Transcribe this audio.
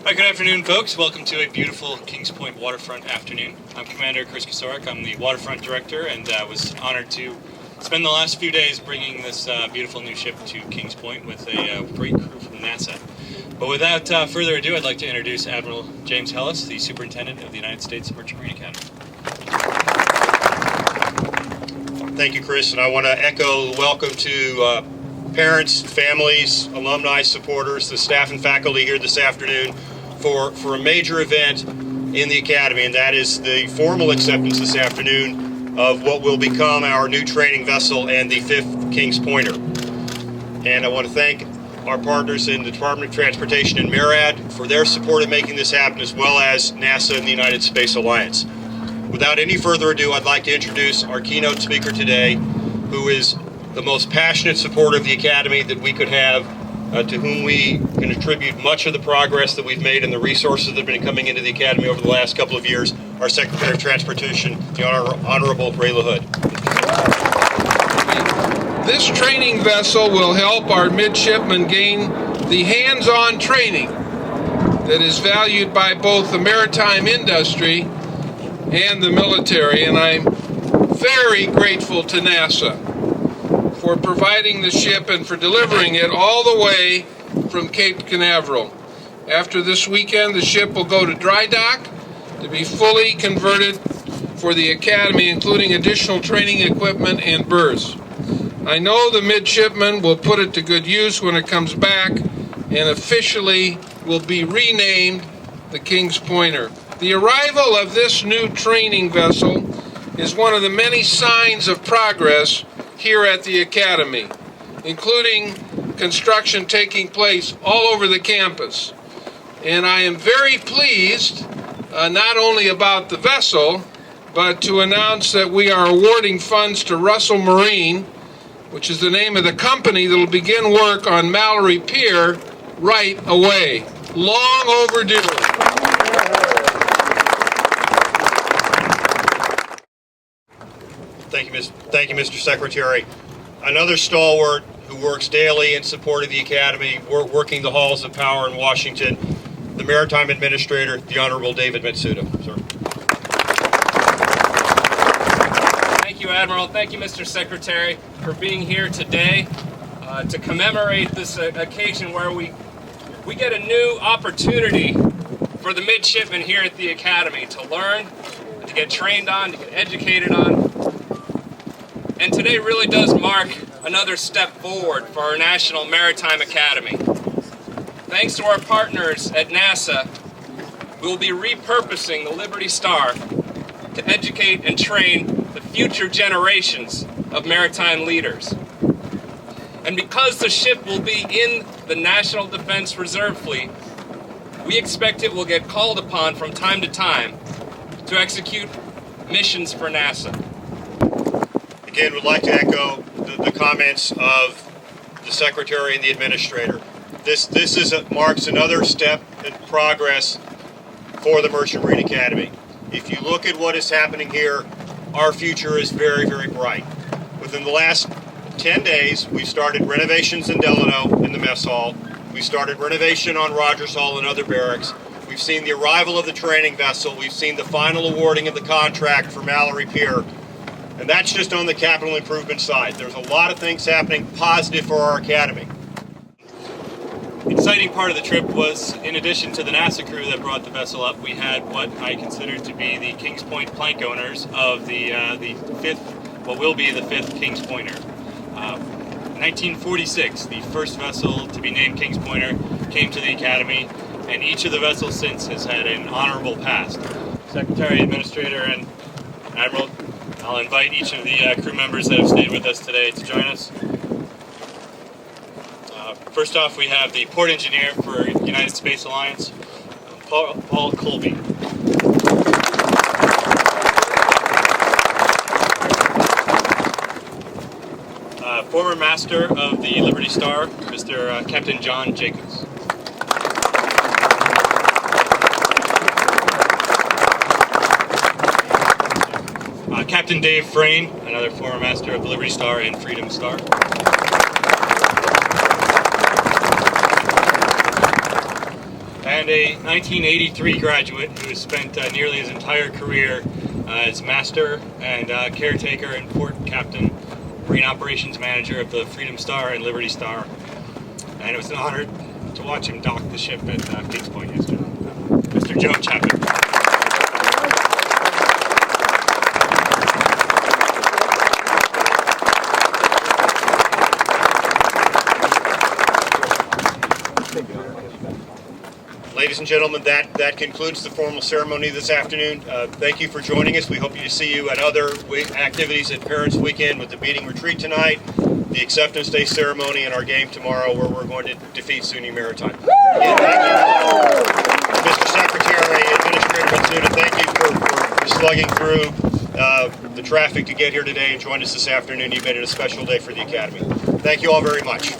Hi, good afternoon, folks. Welcome to a beautiful Kings Point waterfront afternoon. I'm Commander Chris Kosorek. I'm the waterfront director, and was honored to spend the last few days bringing this beautiful new ship to Kings Point with a great crew from NASA. But without further ado, I'd like to introduce Admiral James Hellis, the Superintendent of the United States Merchant Marine Academy. Thank you, Chris, and I want to echo the welcome to parents, families, alumni, supporters, the staff and faculty here this afternoon for a major event in the Academy, and that is the formal acceptance this afternoon of what will become our new training vessel and the 5th Kings Pointer. And I want to thank our partners in the Department of Transportation and MARAD for their support in making this happen, as well as NASA and the United Space Alliance. Without any further ado, I'd like to introduce our keynote speaker today, who is the most passionate supporter of the Academy that we could have, to whom we can attribute much of the progress that we've made and the resources that have been coming into the Academy over the last couple of years, our Secretary of Transportation, the Honorable Ray LaHood. This training vessel will help our midshipmen gain the hands-on training that is valued by both the maritime industry and the military, and I'm very grateful to NASA for providing the ship and for delivering it all the way from Cape Canaveral. After this weekend, the ship will go to dry dock to be fully converted for the Academy, including additional training equipment and berths. I know the midshipmen will put it to good use when it comes back and officially will be renamed the Kings Pointer. The arrival of this new training vessel is one of the many signs of progress here at the Academy, including construction taking place all over the campus. And I am very pleased, not only about the vessel, but to announce that we are awarding funds to Russell Marine, which is the name of the company that will begin work on Mallory Pier right away. Long overdue. Thank you, Mr. Secretary. Another stalwart who works daily in support of the Academy, working the halls of power in Washington, the Maritime Administrator, the Honorable David Matsuda. Sir. Thank you, Admiral. Thank you, Mr. Secretary, for being here today to commemorate this occasion where we get a new opportunity for the midshipmen here at the Academy to learn, to get trained on, to get educated on. And today really does mark another step forward for our National Maritime Academy. Thanks to our partners at NASA, we will be repurposing the Liberty Star to educate and train the future generations of maritime leaders. And because the ship will be in the National Defense Reserve Fleet, we expect it will get called upon from time to time to execute missions for NASA. Again, would like to echo the comments of the Secretary and the Administrator. This marks another step in progress for the Merchant Marine Academy. If you look at what is happening here, our future is very, very bright. Within the last 10 days, we started renovations in Delano in the mess hall. We started renovation on Rogers Hall and other barracks. We've seen the arrival of the training vessel. We've seen the final awarding of the contract for Mallory Pier. And that's just on the capital improvement side. There's a lot of things happening positive for our Academy. The exciting part of the trip was, in addition to the NASA crew that brought the vessel up, we had what I consider to be the Kings Point plank owners of the 5th, what will be the 5th Kings Pointer. 1946, the first vessel to be named Kings Pointer came to the Academy, and each of the vessels since has had an honorable past. Secretary, Administrator, and Admiral, I'll invite each of the crew members that have stayed with us today to join us. First off, we have the Port Engineer for United Space Alliance, Paul Colby. Former Master of the Liberty Star, Mr. Captain John Jacobs. Captain Dave Frayne, another former Master of the Liberty Star and Freedom Star. and a 1983 graduate who has spent nearly his entire career as master and caretaker and port captain, Marine Operations Manager of the Freedom Star and Liberty Star. And it was an honor to watch him dock the ship at Kings Point yesterday. Mr. Joe Chapman. Ladies and gentlemen, that concludes the formal ceremony this afternoon. Thank you for joining us. We hope to see you at other activities at Parents Weekend with the beading retreat tonight, the Acceptance Day ceremony, and our game tomorrow where we're going to defeat SUNY Maritime. Again, thank you. Mr. Secretary, Administrator Matsuda, thank you for slugging through the traffic to get here today and join us this afternoon. You've made it a special day for the Academy. Thank you all very much.